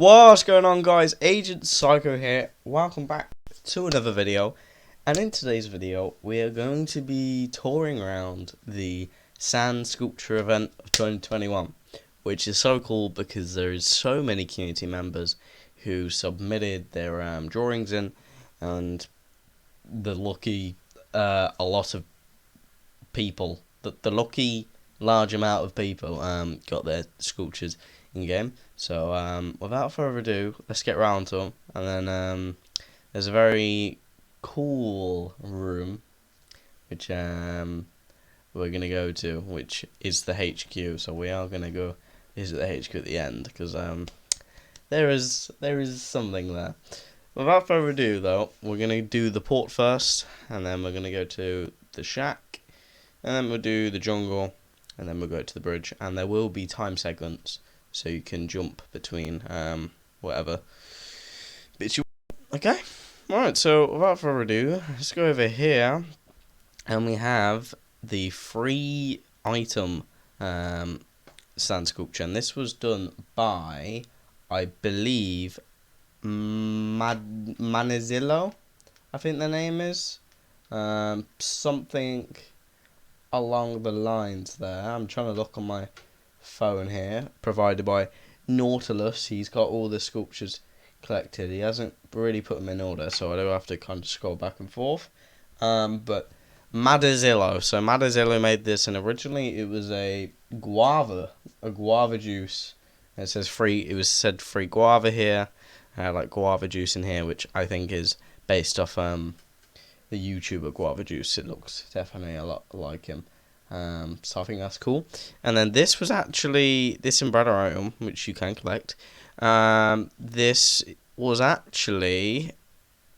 What's going on, guys? Agent Psycho here. Welcome back to another video. And in today's video, we are going to be touring around the Sand Sculpture event of 2021, which is so cool because there is so many community members who submitted their drawings in, and the lucky a lot of people, the lucky large amount of people got their sculptures in game. So without further ado, let's get round to them. And then there's a very cool room which we're gonna go to, which is the HQ. So we are gonna go visit the HQ at the end because there is something there. Without further ado, though, we're gonna do the port first, and then we're gonna go to the shack, and then we'll do the jungle, and then we'll go to the bridge. And there will be time segments, so you can jump between whatever bits you want. Okay, alright, so without further ado, let's go over here, and we have the free item sand sculpture, and this was done by, I believe, Manizillo, I think the name is. Something along the lines there. I'm trying to look on my phone here. Provided by Nautilus. He's got all the sculptures collected. He hasn't really put them in order, so I do have to kind of scroll back and forth. But Madazillo. So Madazillo made this, and originally it was a guava juice. And it says free. It was said free guava here. Like guava juice in here, which I think is based off the YouTuber Guava Juice. It looks definitely a lot like him. So I think that's cool. And then this was actually this umbrella item, which you can collect. This was actually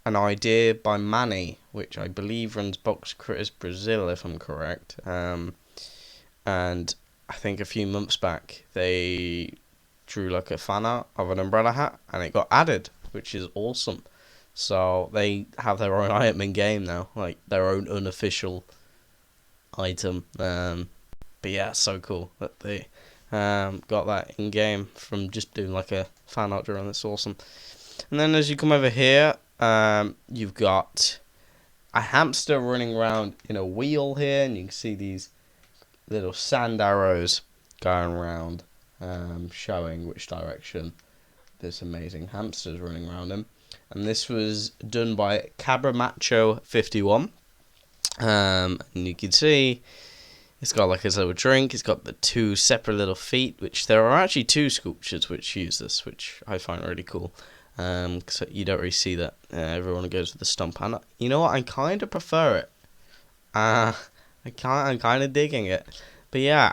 an idea by Manny, which I believe runs BoxCritters Brazil, if I'm correct. And I think a few months back they drew like a fan art of an umbrella hat, and it got added, which is awesome. So they have their own item in game now, like their own unofficial item. But yeah, so cool that they got that in game from just doing like a fan art drawing. That's awesome. And then as you come over here, you've got a hamster running around in a wheel here, and you can see these little sand arrows going around, showing which direction this amazing hamster's running around him. And this was done by Cabramacho51. And you can see it's got like a little drink. It's got the two separate little feet, which there are actually two sculptures which use this, which I find really cool. Because you don't really see that. Everyone goes with the stump. And you know what? I kind of prefer it. I'm kind of digging it. But yeah,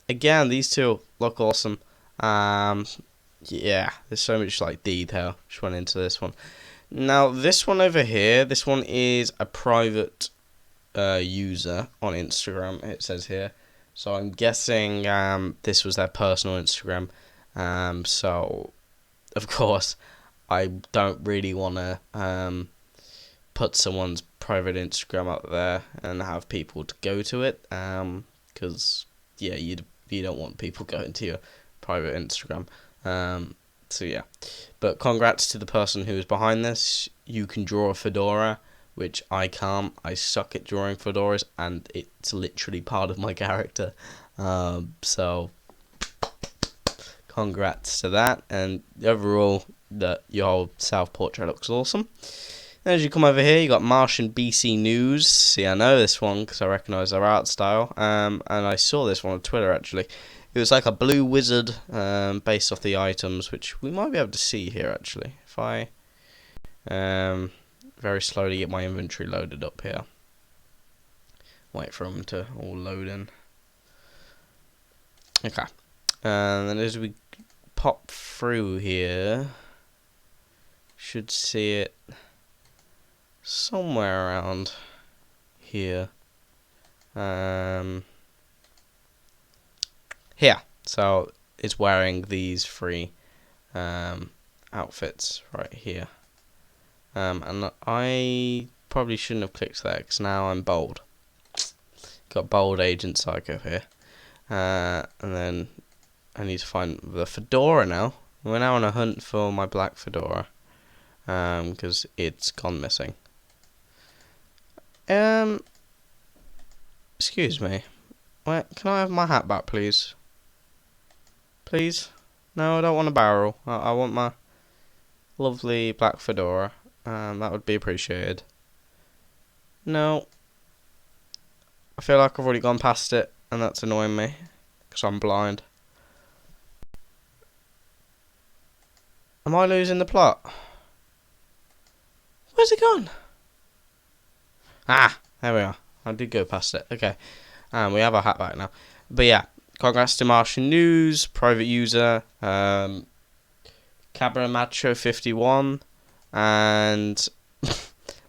again, these two look awesome. Yeah, there's so much like detail just went into this one. Now this one over here, this one is a private user on Instagram, it says here. So I'm guessing this was their personal Instagram. So of course I don't really want to put someone's private Instagram up there and have people to go to it. Because yeah, you don't want people going to your private Instagram. So yeah, but congrats to the person who is behind this. You can draw a fedora, which I can't. I suck at drawing fedoras, and it's literally part of my character. So congrats to that, and overall, your whole self-portrait looks awesome. And as you come over here, you got Martian BC News. See, I know this one because I recognise their art style. And I saw this one on Twitter actually. It was like a blue wizard based off the items, which we might be able to see here actually. If I very slowly get my inventory loaded up here. Wait for them to all load in. Okay. And then as we pop through here, should see it somewhere around here. Here, so it's wearing these three outfits right here, and I probably shouldn't have clicked that because now I'm bold. Got bold Agent Psycho here, and then I need to find the fedora now. We're now on a hunt for my black fedora, because it's gone missing. Excuse me. Wait, can I have my hat back, please? Please? No, I don't want a barrel. I want my lovely black fedora. That would be appreciated. No. I feel like I've already gone past it, and that's annoying me, because I'm blind. Am I losing the plot? Where's it gone? Ah, there we are. I did go past it. Okay. We have our hat back now. But yeah, congrats to Martian News, private user, Cabra Macho 51, and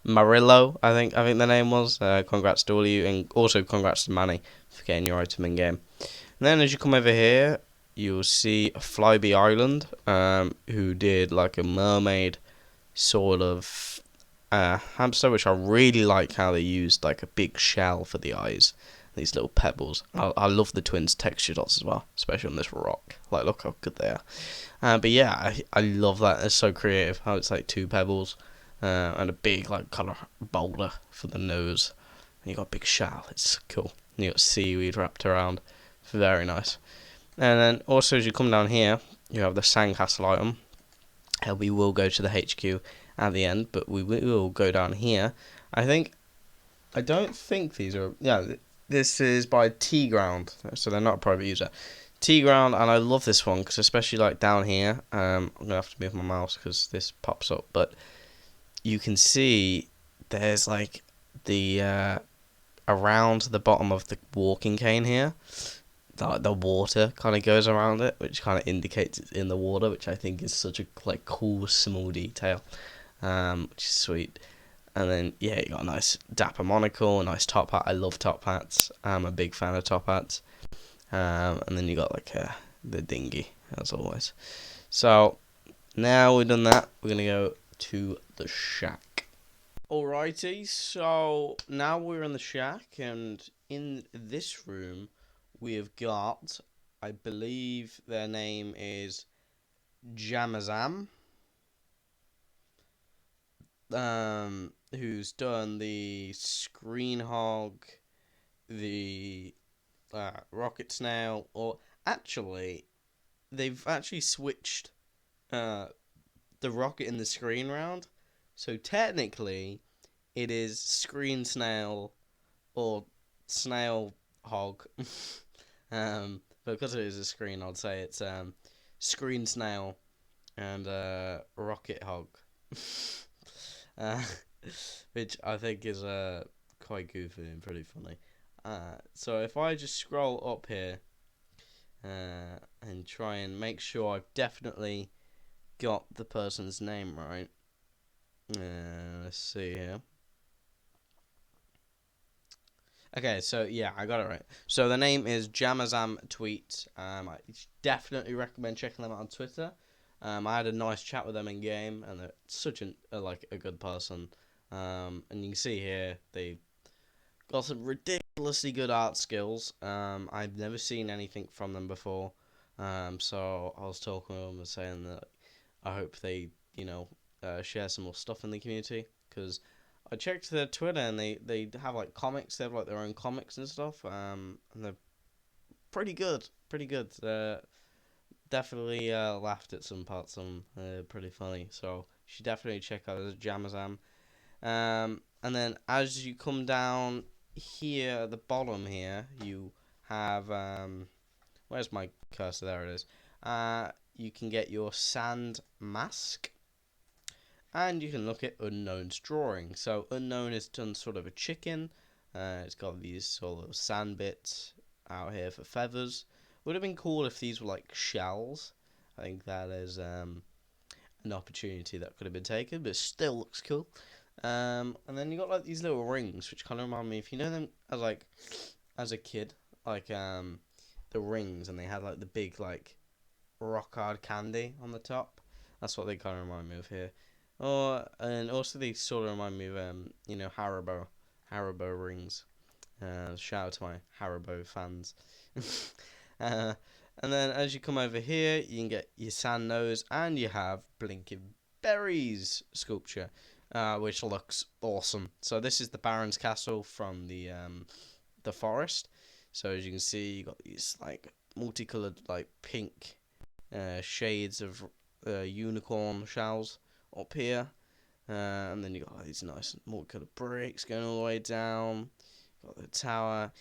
Marillo, I think the name was. Congrats to all of you, and also congrats to Manny for getting your item in game. And then as you come over here, you'll see Flyby Island, who did like a mermaid sort of hamster, which I really like how they used like a big shell for the eyes. These little pebbles. I love the twins texture dots as well, especially on this rock. Like, look how good they are. But yeah, I love that. It's so creative how it's like two pebbles and a big like colour boulder for the nose. And you got a big shell. It's cool. And you got seaweed wrapped around. Very nice. And then also as you come down here, you have the sandcastle item. We will go to the HQ at the end, but we will go down here. I don't think these are. Yeah, this is by T Ground, so they're not a private user. T Ground, and I love this one because especially like down here. I'm gonna have to move my mouse because this pops up, but you can see there's like the around the bottom of the walking cane here. The water kind of goes around it, which kind of indicates it's in the water, which I think is such a like cool small detail, which is sweet. And then yeah, you got a nice dapper monocle, a nice top hat. I love top hats. I'm a big fan of top hats. And then you got like the dinghy as always. So now we've done that, we're gonna go to the shack. Alrighty, so now we're in the shack, and in this room we have got, I believe their name is Jamazam, who's done the Screen Hog, the Rocket Snail, or actually, they've actually switched the rocket in the screen round, so technically it is Screen Snail or Snail Hog. But because it is a screen, I'd say it's Screen Snail and Rocket Hog. uh, which I think is quite goofy and pretty funny. So if I just scroll up here and try and make sure I've definitely got the person's name right. Let's see here. Okay, so yeah, I got it right. So the name is Jamazam Tweet. I definitely recommend checking them out on Twitter. I had a nice chat with them in game, and they're such a good person. And you can see here they got some ridiculously good art skills. I've never seen anything from them before. So I was talking to them and saying that I hope they, share some more stuff in the community, because I checked their Twitter and they have like comics. They have like their own comics and stuff. And they're pretty good. Pretty good. Definitely laughed at some parts of them. Pretty funny. So you should definitely check out Jamazam. And then as you come down here at the bottom here, you have where's my cursor? There it is. You can get your sand mask, and you can look at Unknown's drawing. So Unknown has done sort of a chicken. It's got these sort of sand bits out here for feathers. Would have been cool if these were like shells. I think that is an opportunity that could have been taken, but it still looks cool. And then you got like these little rings, which kind of remind me, if you know them as a kid, like the rings, and they had like the big like rock hard candy on the top. That's what they kind of remind me of here. And also they sort of remind me of Haribo rings. Shout out to my Haribo fans. And then as you come over here, you can get your sand nose, and you have Blinking Berries sculpture, which looks awesome. So this is the Baron's Castle from the forest. So as you can see, you got these like multicolored like pink shades of unicorn shells up here, and then you got these nice multicolored bricks going all the way down. Got the tower,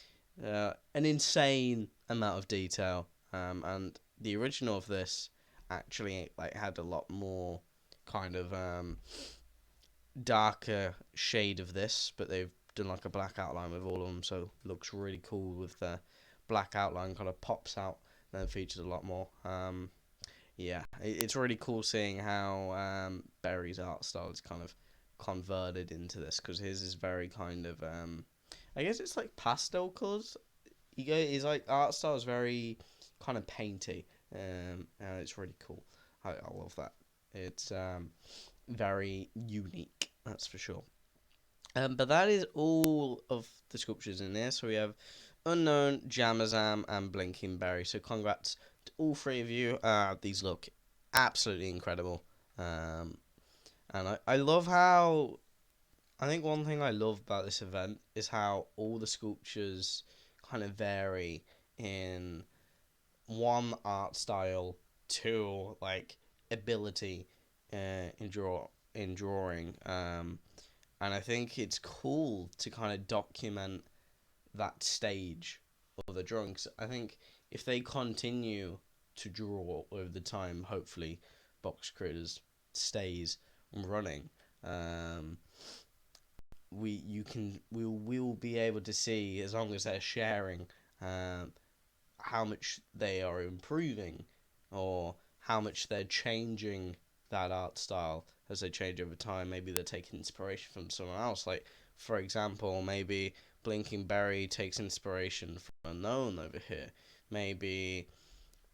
an insane amount of detail, and the original of this actually like had a lot more kind of darker shade of this, but they've done like a black outline with all of them, so it looks really cool with the black outline, kind of pops out and then features a lot more. Yeah, it's really cool seeing how Barry's art style is kind of converted into this, because his is very kind of I guess it's like pastel colours. His like art style is very kind of painty, and it's really cool. I love that. It's very unique, that's for sure. But that is all of the sculptures in there. So we have Unknown, Jamazam, and Blinking Berry. So congrats to all three of you. These look absolutely incredible. And I love how. I think one thing I love about this event is how all the sculptures kind of vary in one art style, two like ability in drawing. And I think it's cool to kind of document that stage of the drawings. I think if they continue to draw over the time, hopefully, Box Critters stays running. We'll be able to see, as long as they're sharing, how much they are improving, or how much they're changing that art style as they change over time. Maybe they're taking inspiration from someone else. Like, for example, maybe Blinking Berry takes inspiration from Unknown over here. Maybe,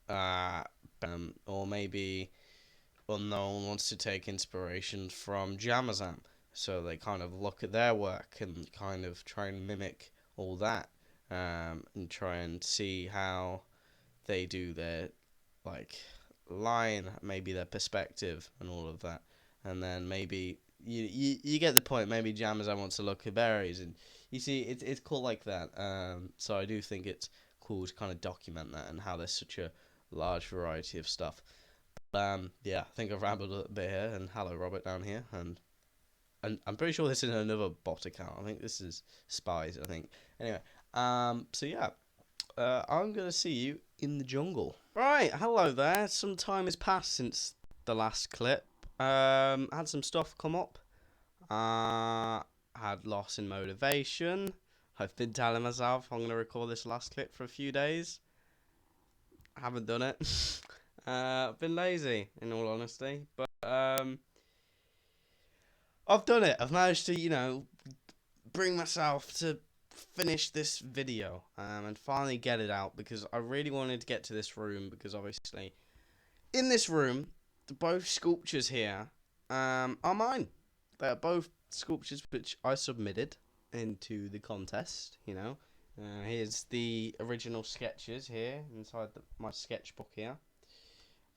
or maybe Unknown wants to take inspiration from Jamazam. So they kind of look at their work and kind of try and mimic all that, and try and see how they do their like line, maybe their perspective and all of that. And then maybe you get the point. Maybe Jamazam wants to look at berries, and you see it's cool like that. So I do think it's cool to kind of document that and how there's such a large variety of stuff. Yeah, I think I've rambled a little bit here. And hello, Robert down here, and I'm pretty sure this is another bot account. I think this is Spies, I think. Anyway, so yeah, I'm going to see you in the jungle. Right, hello there. Some time has passed since the last clip. Had some stuff come up. Had loss in motivation. I've been telling myself I'm going to record this last clip for a few days. I haven't done it. I've been lazy, in all honesty. But I've done it. I've managed to, bring myself to finish this video, and finally get it out, because I really wanted to get to this room, because obviously in this room both sculptures here are mine. They're both sculptures which I submitted into the contest. Here's the original sketches here inside my sketchbook here.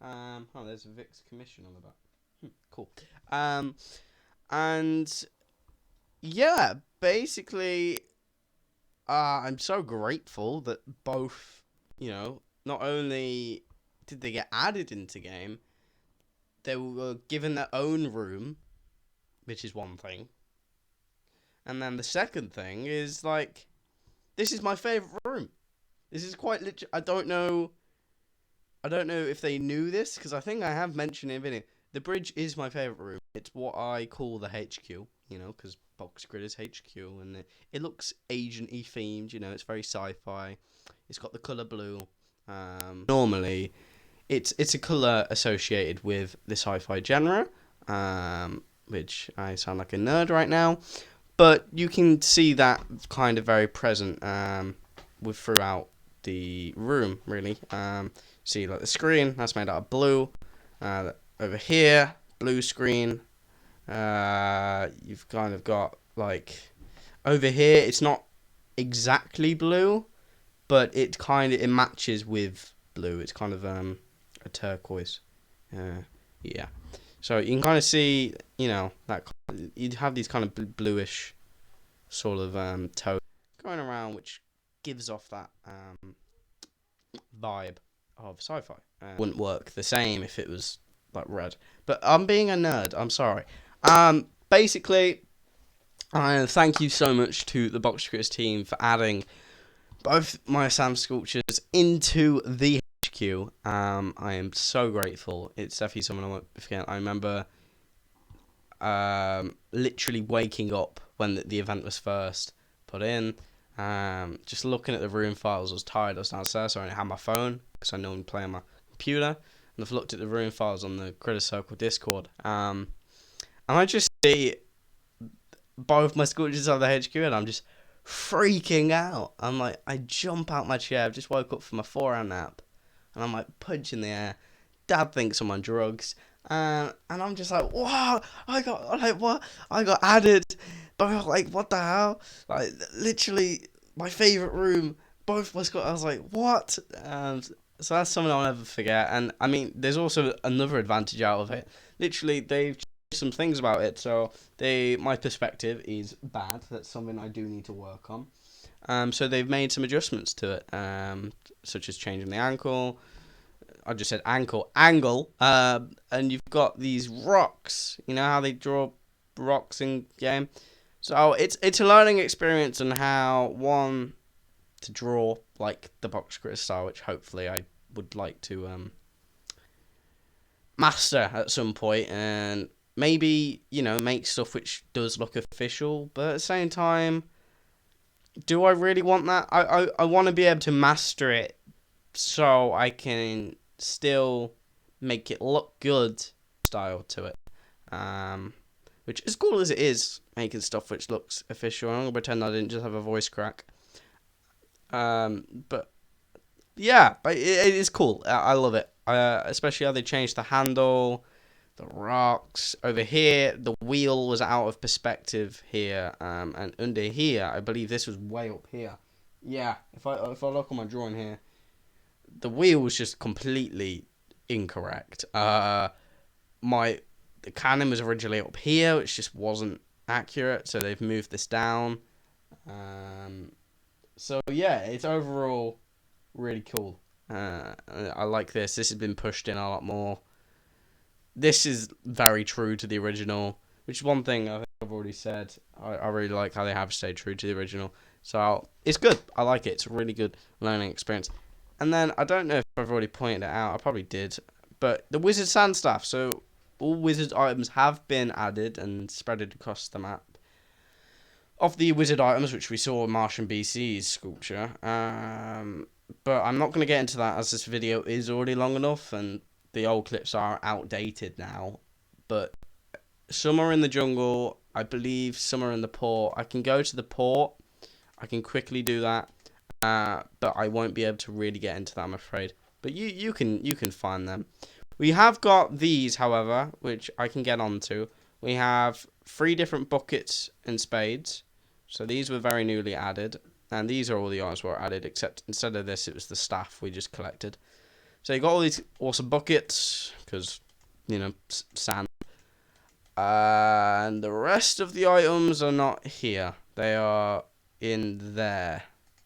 There's Vic's commission on the back. Cool. And yeah, basically, I'm so grateful that both, not only did they get added into game, they were given their own room, which is one thing. And then the second thing is, like, this is my favourite room. This is quite literally, I don't know if they knew this, because I think I have mentioned it in a video. The bridge is my favourite room. It's what I call the HQ, because Box Critters HQ, and it looks Asian-y themed, it's very sci-fi. It's got the colour blue. Normally, it's a colour associated with the sci-fi genre, which I sound like a nerd right now, but you can see that kind of very present throughout the room, really. See, like the screen, that's made out of blue. Over here, blue screen. You've kind of got, like, over here, it's not exactly blue, but it matches with blue. It's kind of a turquoise. Yeah. So you can kind of see, that you'd have these kind of bluish sort of tones going around, which gives off that vibe of sci-fi. Wouldn't work the same if it was like red. But I'm being a nerd. I'm sorry. Basically, thank you so much to the BoxCrittersNews team for adding both my Sam sculptures into the HQ. I am so grateful. It's definitely something I won't forget. I remember literally waking up when the event was first put in. Just looking at the room files. I was tired. I was downstairs, so I didn't have my phone because I normally play on my computer. And I've looked at the room files on the Critter Circle Discord. And I just see both my sculptures on the HQ, and I'm just freaking out. I'm like, I jump out my chair. I've just woke up from a 4-hour nap, and I'm like punching the air. Dad thinks I'm on drugs. And I'm just like, wow, I got added, but like, what the hell? Like, literally, my favorite room, both my squad. I was like, what? So that's something I'll never forget. And I mean, there's also another advantage out of it. Literally, they've changed some things about it. So my perspective is bad. That's something I do need to work on. So they've made some adjustments to it, such as changing the ankle. I just said angle, and you've got these rocks. You know how they draw rocks in game. So it's a learning experience on how to draw like the BoxCritter style, which hopefully I would like to master at some point, and maybe make stuff which does look official, but at the same time, do I really want that? I want to be able to master it so I can still make it look good style to it, which, as cool as it is making stuff which looks official, I'm gonna pretend I didn't just have a voice crack, but yeah, but it is cool. I love it, especially how they changed the handle, the rocks over here. The wheel was out of perspective here, and under here, I believe this was way up here. Yeah, if I look on my drawing here, the wheel was just completely incorrect. The cannon was originally up here, which just wasn't accurate, so they've moved this down. So yeah, it's overall really cool. I like this. This has been pushed in a lot more. This is very true to the original, which is one thing I think I've already said. I really like how they have stayed true to the original. So it's good. I like it. It's a really good learning experience. And then, I don't know if I've already pointed it out, I probably did, but the Wizard Sandstaff. So all Wizard items have been added and spreaded across the map. Of the Wizard items, which we saw in Martian BC's sculpture, but I'm not going to get into that as this video is already long enough and the old clips are outdated now. But some are in the jungle, I believe some are in the port. I can go to the port, I can quickly do that. But I won't be able to really get into that, I'm afraid. But you can find them. We have got these, however, which I can get onto. We have 3 different buckets and spades. So these were very newly added. And these are all the items were added, except instead of this, it was the staff we just collected. So you got all these awesome buckets, because, sand. And the rest of the items are not here. They are in there.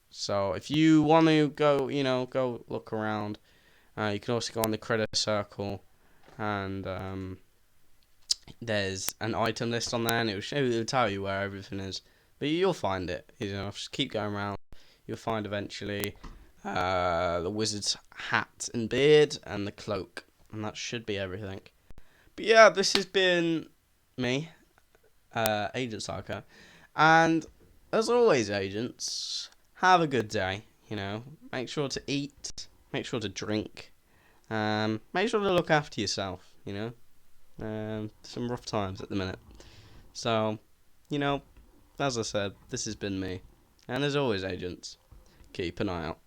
So if you want to go, go look around, you can also go on the Critter Circle, and there's an item list on there, and it'll tell you where everything is. But you'll find it. Just keep going around. You'll find eventually the wizard's hat and beard and the cloak, and that should be everything. But yeah, this has been me, Agent Psycho, and as always, agents, have a good day. Make sure to eat, make sure to drink, make sure to look after yourself. Some rough times at the minute. So, as I said, this has been me, and as always, agents, keep an eye out.